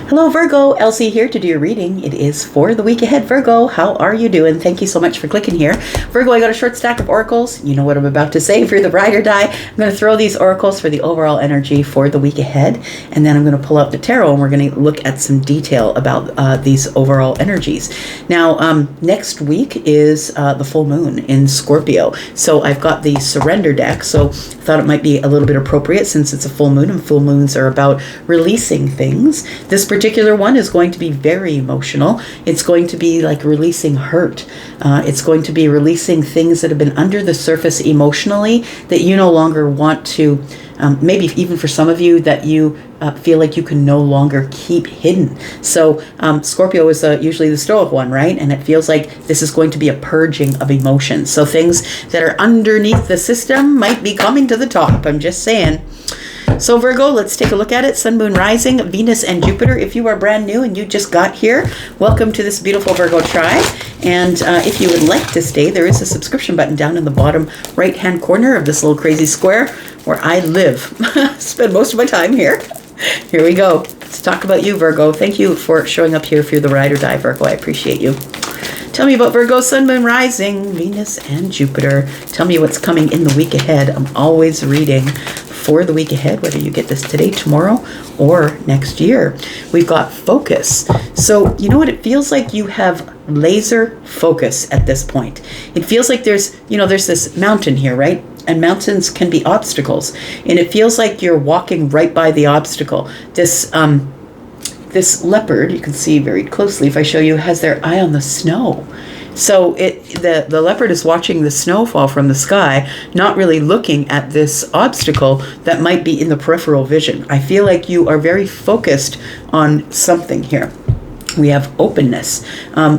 Hello, Virgo. Elsie here to do your reading. It is for the week ahead, Virgo. How are you doing? Thank you so much for clicking here. Virgo, I got a short stack of oracles. You know what I'm about to say. If you're the ride or die, I'm going to throw these oracles for the overall energy for the week ahead. And then I'm going to pull out the tarot and we're going to look at some detail about these overall energies. Now, next week is the full moon in Scorpio. So I've got the surrender deck. So I thought it might be a little bit appropriate since it's a full moon, and full moons are about releasing things. This particular one is going to be very emotional. It's going to be like releasing hurt. It's going to be releasing things that have been under the surface emotionally that you no longer want to, maybe even for some of you that you feel like you can no longer keep hidden. So Scorpio is usually the stoic one, right? And it feels like this is going to be a purging of emotions. So things that are underneath the system might be coming to the top. I'm just saying. So Virgo, let's take a look at it. Sun, Moon, Rising, Venus, and Jupiter. If you are brand new and you just got here, welcome to this beautiful Virgo tribe. And if you would like to stay, there is a subscription button down in the bottom right-hand corner of this little crazy square where I live. Spend most of my time here. Here we go. Let's talk about you, Virgo. Thank you for showing up here if you're the ride or die, Virgo. I appreciate you. Tell me about Virgo, Sun, Moon, Rising, Venus, and Jupiter. Tell me what's coming in the week ahead. I'm always reading for the week ahead, whether you get this today, tomorrow, or next year. We've got focus. So you know what? It feels like you have laser focus at this point. It feels like there's this mountain here, right? And mountains can be obstacles. And it feels like you're walking right by the obstacle. This leopard, you can see very closely if I show you, has their eye on the snow. So the leopard is watching the snow fall from the sky, not really looking at this obstacle that might be in the peripheral vision. I feel like you are very focused on something here. We have openness.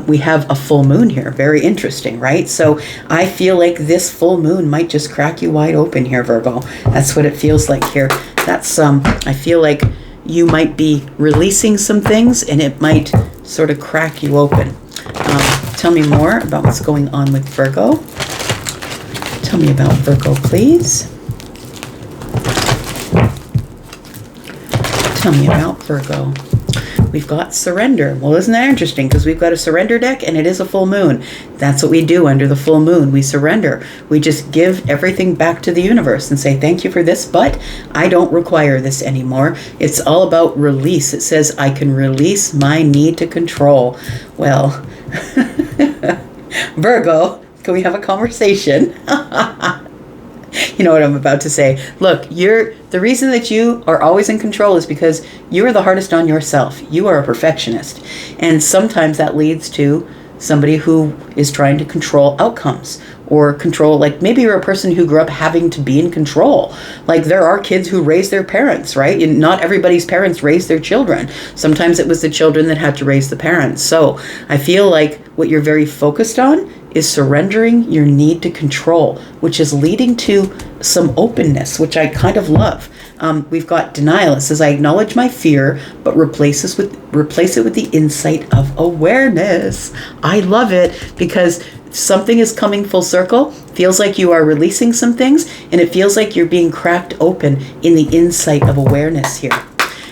We have a full moon here. Very interesting, right? So I feel like this full moon might just crack you wide open here, Virgo. That's what it feels like here. That's I feel like you might be releasing some things and it might sort of crack you open. Tell me more about what's going on with Virgo. Tell me about Virgo, please. Tell me about Virgo. We've got surrender. Well, isn't that interesting? Because we've got a surrender deck and it is a full moon. That's what we do under the full moon. We surrender. We just give everything back to the universe and say, thank you for this, but I don't require this anymore. It's all about release. It says, I can release my need to control. Well, Virgo, can we have a conversation? You know what I'm about to say. Look, the reason that you are always in control is because you are the hardest on yourself. You are a perfectionist. And sometimes that leads to somebody who is trying to control outcomes or control, like maybe you're a person who grew up having to be in control. Like there are kids who raise their parents, right? And not everybody's parents raise their children. Sometimes it was the children that had to raise the parents. So I feel like what you're very focused on is surrendering your need to control, which is leading to some openness, which I kind of love. We've got denial. It says, I acknowledge my fear, but replace it with the insight of awareness. I love it because something is coming full circle. Feels like you are releasing some things, and it feels like you're being cracked open in the insight of awareness here.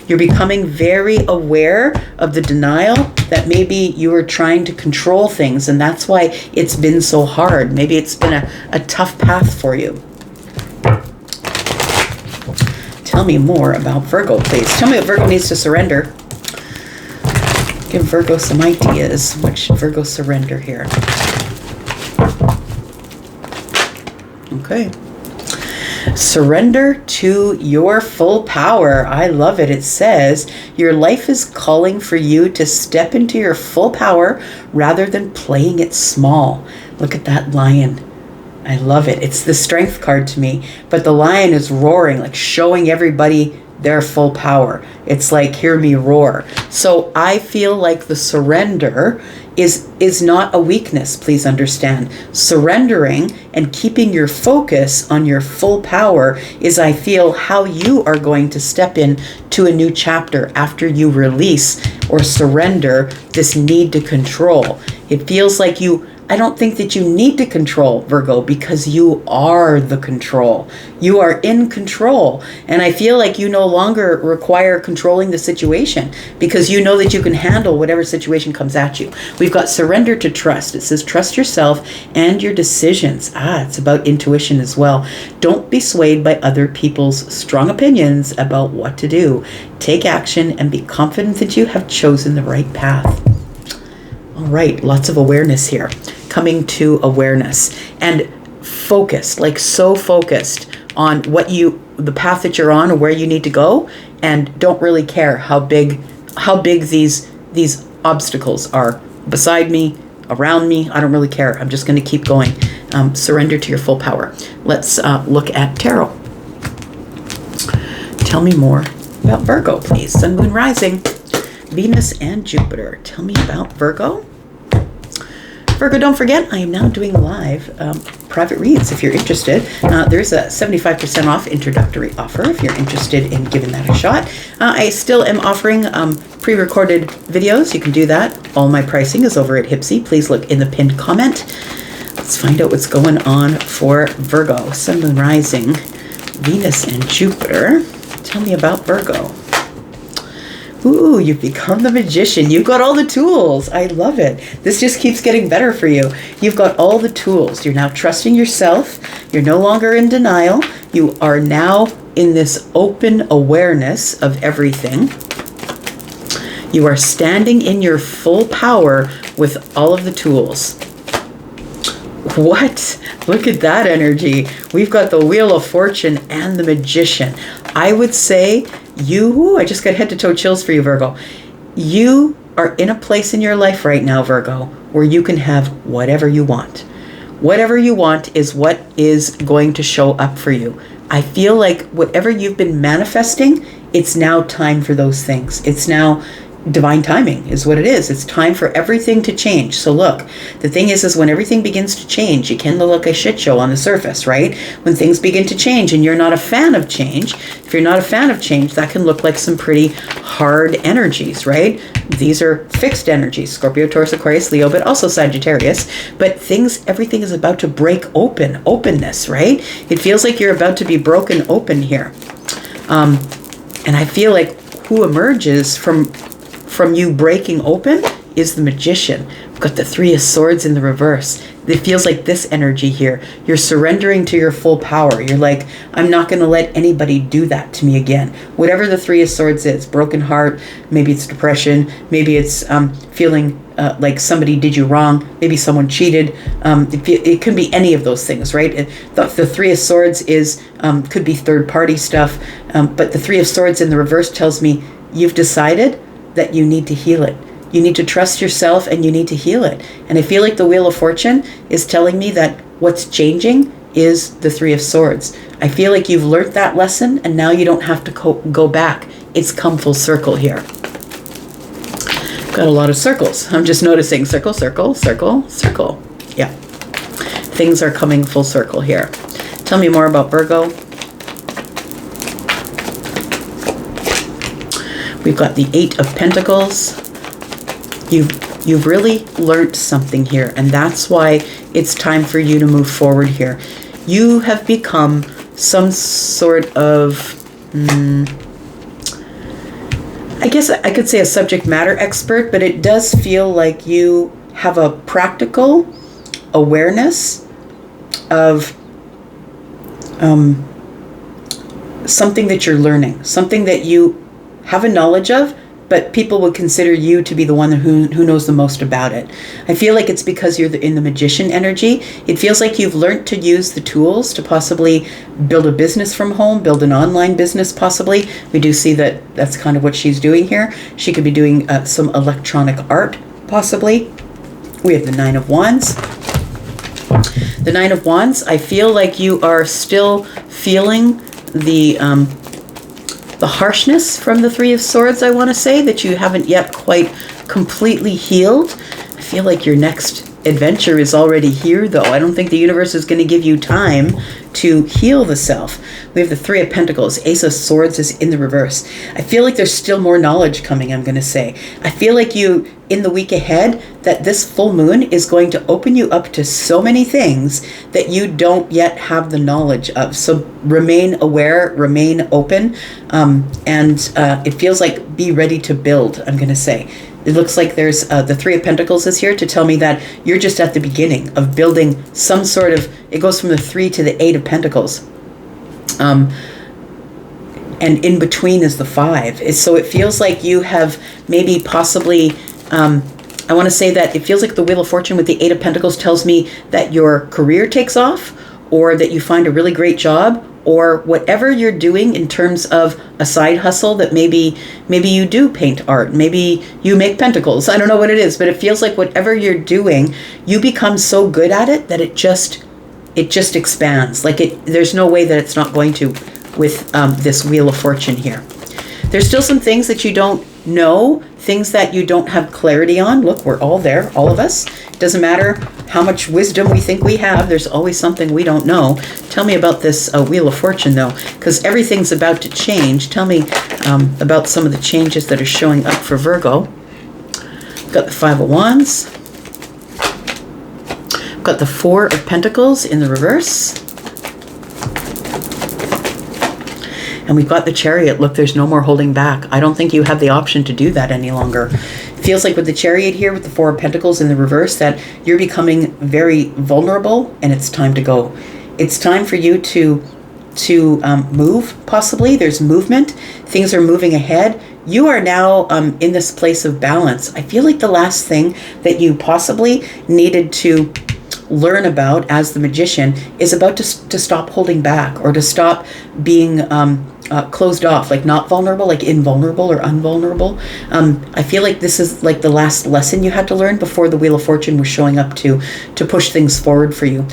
You're becoming very aware of the denial that maybe you were trying to control things, and that's why it's been so hard. Maybe it's been a tough path for you. Tell me more about Virgo, please. Tell me what Virgo needs to surrender. Give Virgo some ideas. What should Virgo surrender here? Okay. Surrender to your full power. I love it. It says, your life is calling for you to step into your full power rather than playing it small. Look at that lion. I love it. It's the strength card to me, but the lion is roaring, like showing everybody their full power. It's like, hear me roar. So I feel like the surrender is not a weakness, please understand. Surrendering and keeping your focus on your full power is, I feel, how you are going to step in to a new chapter after you release or surrender this need to control. It feels like you I don't think that you need to control, Virgo, because you are the control. You are in control. And I feel like you no longer require controlling the situation because you know that you can handle whatever situation comes at you. We've got surrender to trust. It says trust yourself and your decisions. It's about intuition as well. Don't be swayed by other people's strong opinions about what to do. Take action and be confident that you have chosen the right path. All right, lots of awareness here. Coming to awareness and focused, like so focused on the path that you're on or where you need to go, and don't really care how big these obstacles are beside me, around me. I don't really care. I'm just going to keep going. Surrender to your full power. Let's look at tarot. Tell me more about Virgo, please. Sun, Moon, Rising, Venus, and Jupiter. Tell me about Virgo. Virgo, don't forget, I am now doing live private reads if you're interested. There's a 75% off introductory offer if you're interested in giving that a shot. I still am offering pre-recorded videos. You can do that. All my pricing is over at Hipsy. Please look in the pinned comment. Let's find out what's going on for Virgo. Sun, Moon, Rising, Venus, and Jupiter. Tell me about Virgo. Ooh, you've become the magician. You've got all the tools. I love it. This just keeps getting better for you. You've got all the tools. You're now trusting yourself. You're no longer in denial. You are now in this open awareness of everything. You are standing in your full power with all of the tools. What? Look at that energy. We've got the Wheel of Fortune and the Magician. I would say I just got head to toe chills for you, Virgo. You are in a place in your life right now, Virgo, where you can have whatever you want. Whatever you want is what is going to show up for you. I feel like whatever you've been manifesting, it's now time for those things. It's now divine timing is what it is. It's time for everything to change. So look, the thing is when everything begins to change, it can look like a shit show on the surface, right? When things begin to change and you're not a fan of change, if you're not a fan of change, that can look like some pretty hard energies, right? These are fixed energies, Scorpio, Taurus, Aquarius, Leo, but also Sagittarius. But everything is about to break open, openness, right? It feels like you're about to be broken open here. And I feel like who emerges from you breaking open is the Magician. We've got the Three of Swords in the reverse. It feels like this energy here. You're surrendering to your full power. You're like, I'm not going to let anybody do that to me again. Whatever the Three of Swords is, broken heart, maybe it's depression, maybe it's feeling like somebody did you wrong, maybe someone cheated. It can be any of those things, right? The Three of Swords could be third-party stuff, but the Three of Swords in the reverse tells me you've decided that you need to heal it. You need to trust yourself and you need to heal it. And I feel like the Wheel of Fortune is telling me that what's changing is the Three of Swords. I feel like you've learned that lesson and now you don't have to go back. It's come full circle here. Got a lot of circles. I'm just noticing circle, circle, circle, circle. Yeah. Things are coming full circle here. Tell me more about Virgo. We've got the Eight of Pentacles. You've really learned something here, and that's why it's time for you to move forward here. You have become some sort of, I guess I could say a subject matter expert, but it does feel like you have a practical awareness of something that you're learning, something that you have a knowledge of, but people would consider you to be the one who knows the most about it. I feel like it's because you're in the Magician energy. It feels like you've learned to use the tools to possibly build a business from home, build an online business possibly. We do see that that's kind of what she's doing here. She could be doing some electronic art possibly. We have the Nine of Wands. The Nine of Wands, I feel like you are still feeling the harshness from the Three of Swords, I want to say, that you haven't yet quite completely healed. I feel like your next adventure is already here, though. I don't think the universe is going to give you time to heal the self. We have the Three of Pentacles. Ace of Swords is in the reverse. I feel like there's still more knowledge coming, I'm going to say. I feel like you, in the week ahead, that this full moon is going to open you up to so many things that you don't yet have the knowledge of. So remain aware, remain open, and it feels like be ready to build, I'm going to say. It looks like there's the Three of Pentacles is here to tell me that you're just at the beginning of building some sort of, it goes from the 3 to the 8 of Pentacles. And in between is the 5. So it feels like you have maybe possibly, I want to say that it feels like the Wheel of Fortune with the 8 of Pentacles tells me that your career takes off, or that you find a really great job, or whatever you're doing in terms of a side hustle, that maybe you do paint art, maybe you make pentacles. I don't know what it is, but it feels like whatever you're doing, you become so good at it that it just expands. Like there's no way that it's not going to with this Wheel of Fortune here. There's still some things that you don't know, things that you don't have clarity on. Look, we're all there, all of us. It doesn't matter how much wisdom we think we have, there's always something we don't know. Tell me about this Wheel of Fortune, though, because everything's about to change. Tell me about some of the changes that are showing up for Virgo. We've got the 5 of Wands. We've got the 4 of Pentacles in the reverse. And we've got the Chariot. Look, there's no more holding back. I don't think you have the option to do that any longer. It feels like with the Chariot here, with the 4 of Pentacles in the reverse, that you're becoming very vulnerable and it's time to go. It's time for you to move, possibly. There's movement. Things are moving ahead. You are now in this place of balance. I feel like the last thing that you possibly needed to learn about as the Magician is about to stop holding back, or to stop being closed off, like not vulnerable, like invulnerable or unvulnerable. I feel like this is like the last lesson you had to learn before the Wheel of Fortune was showing up to push things forward for you.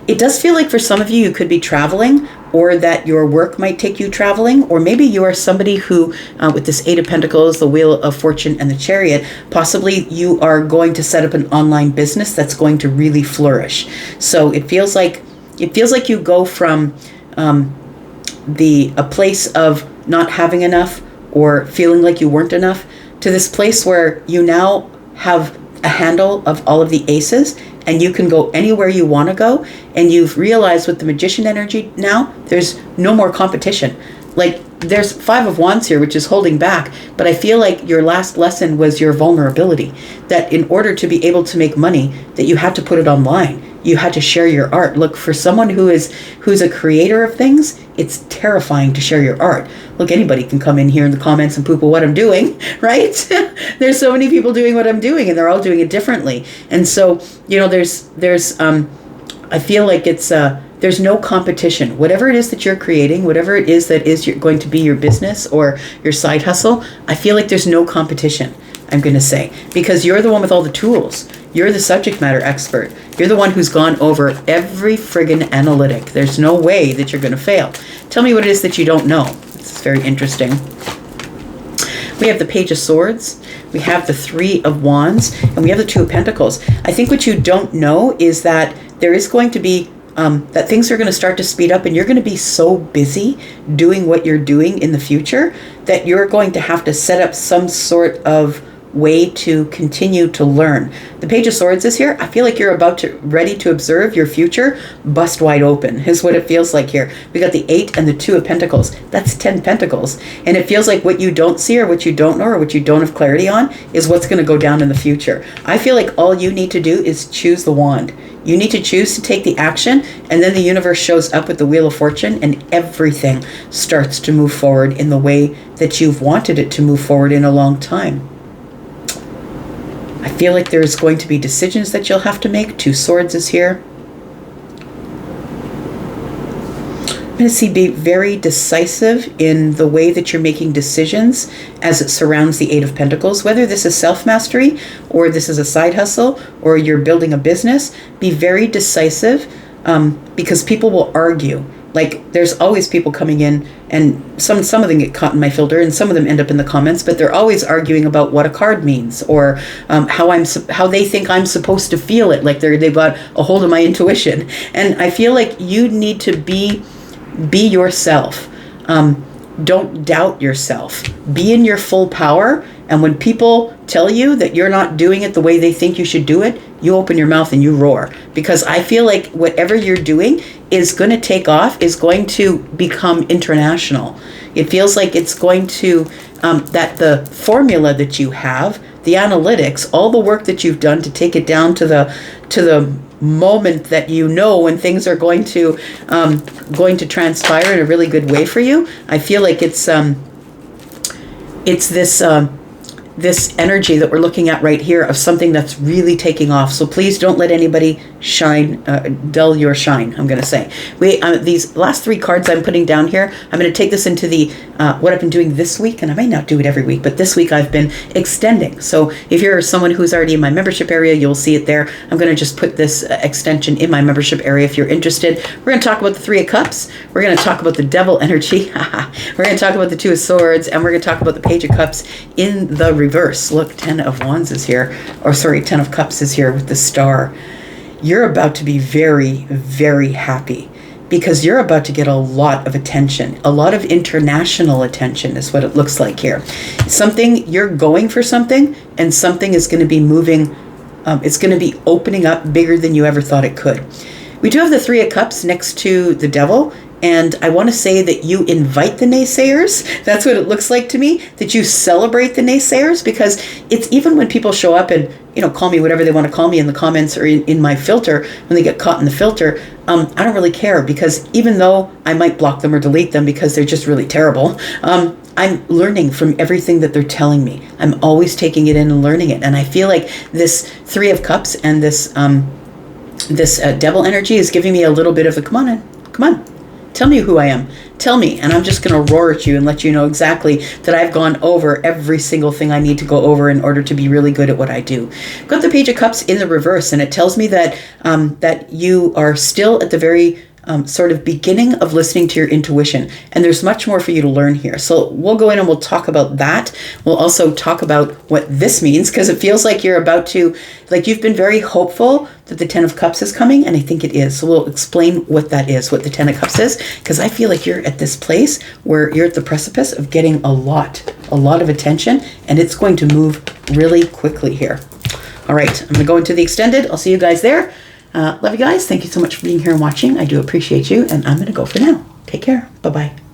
It does feel like for some of you, you could be traveling, or that your work might take you traveling, or maybe you are somebody who, with this 8 of Pentacles, the Wheel of Fortune, and the Chariot, possibly you are going to set up an online business that's going to really flourish. So it feels like you go from a place of not having enough or feeling like you weren't enough to this place where you now have a handle of all of the aces, and you can go anywhere you want to go. And you've realized with the Magician energy now, there's no more competition. Like there's 5 of Wands here, which is holding back. But I feel like your last lesson was your vulnerability. That in order to be able to make money, that you had to put it online. You had to share your art. Look, for someone who's a creator of things, it's terrifying to share your art. Look, anybody can come in here in the comments and poo-poo what I'm doing, right? There's so many people doing what I'm doing, and they're all doing it differently. And so, you know, there's I feel like it's there's no competition. Whatever it is that you're creating, whatever it is that is going to be your business or your side hustle, I feel like there's no competition, I'm going to say, because you're the one with all the tools. You're the subject matter expert. You're the one who's gone over every friggin' analytic. There's no way that you're going to fail. Tell me what it is that you don't know. It's very interesting. We have the Page of Swords. We have the 3 of Wands. And we have the 2 of Pentacles. I think what you don't know is that there is going to be that things are going to start to speed up, and you're going to be so busy doing what you're doing in the future that you're going to have to set up some sort of way to continue to learn. The Page of Swords is here. I feel like you're ready to observe your future bust wide open, is what it feels like here. We got the 8 and the 2 of Pentacles. That's 10 Pentacles. And it feels like what you don't see, or what you don't know, or what you don't have clarity on is what's going to go down in the future. I feel like all you need to do is choose the wand. You need to choose to take the action, and then the universe shows up with the Wheel of Fortune, and everything starts to move forward in the way that you've wanted it to move forward in a long time. I feel like there's going to be decisions that you'll have to make. 2 Swords is here. I'm going to see be very decisive in the way that you're making decisions as it surrounds the 8 of Pentacles. Whether this is self-mastery, or this is a side hustle, or you're building a business, be very decisive, because people will argue. Like there's always people coming in, and some of them get caught in my filter, and some of them end up in the comments. But they're always arguing about what a card means, or how they think I'm supposed to feel it. Like they've got a hold of my intuition, and I feel like you need to be yourself. Don't doubt yourself. Be in your full power. And when people tell you that you're not doing it the way they think you should do it, you open your mouth and you roar. Because I feel like whatever you're doing is going to take off, is going to become international. It feels like it's going to, that the formula that you have, the analytics, all the work that you've done to take it down to the moment that you know when things are going to transpire in a really good way for you. I feel like it's this energy that we're looking at right here of something that's really taking off. So please don't let anybody dull your shine, I'm going to say. These last 3 cards I'm putting down here, I'm going to take this into the what I've been doing this week, and I may not do it every week, but this week I've been extending. So if you're someone who's already in my membership area, you'll see it there. I'm going to just put this extension in my membership area if you're interested. We're going to talk about the 3 of Cups. We're going to talk about the Devil energy. We're going to talk about the 2 of Swords, and we're going to talk about the Page of Cups in the reverse. Look, 10 of Wands is here, or sorry, 10 of Cups is here with the Star. You're about to be very, very happy because you're about to get a lot of attention. A lot of international attention is what it looks like here. You're going for something, and something is going to be moving. It's going to be opening up bigger than you ever thought it could. We do have the 3 of Cups next to the Devil. And I want to say that you invite the naysayers. That's what it looks like to me, that you celebrate the naysayers, because it's even when people show up and, call me whatever they want to call me in the comments or in my filter, when they get caught in the filter, I don't really care, because even though I might block them or delete them because they're just really terrible, I'm learning from everything that they're telling me. I'm always taking it in and learning it. And I feel like this 3 of Cups and this Devil energy is giving me a little bit of a, come on. Tell me who I am. Tell me. And I'm just going to roar at you and let you know exactly that I've gone over every single thing I need to go over in order to be really good at what I do. I've got the Page of Cups in the reverse, and it tells me that that you are still at the very sort of beginning of listening to your intuition. And there's much more for you to learn here. So we'll go in and we'll talk about that. We'll also talk about what this means, because it feels like you're about to, like you've been very hopeful that the 10 of Cups is coming, and I think it is. So we'll explain what that is, what the 10 of Cups is, because I feel like you're at this place where you're at the precipice of getting a lot of attention, and it's going to move really quickly here. All right, I'm going to go into the extended. I'll see you guys there. Love you guys. Thank you so much for being here and watching. I do appreciate you, and I'm going to go for now. Take care. Bye-bye.